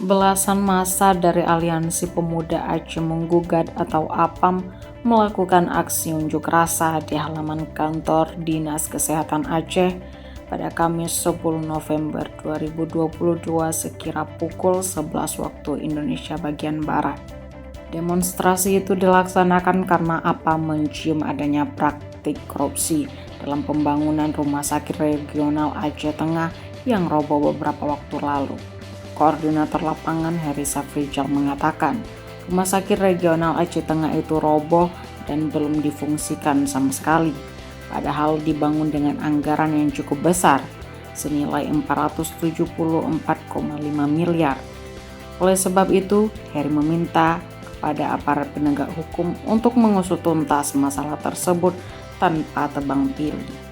Belasan massa dari Aliansi Pemuda Aceh Menggugat atau APAM melakukan aksi unjuk rasa di halaman kantor Dinas Kesehatan Aceh pada Kamis 10 November 2022 sekira pukul 11 waktu Indonesia bagian Barat. Demonstrasi itu dilaksanakan karena APAM mencium adanya praktik korupsi dalam pembangunan Rumah Sakit Regional Aceh Tengah yang roboh beberapa waktu lalu. Koordinator lapangan Heri Safrijal mengatakan, Rumah Sakit Regional Aceh Tengah itu roboh dan belum difungsikan sama sekali, padahal dibangun dengan anggaran yang cukup besar, senilai 474,5 miliar. Oleh sebab itu, Heri meminta kepada aparat penegak hukum untuk mengusut tuntas masalah tersebut tanpa tebang pilih.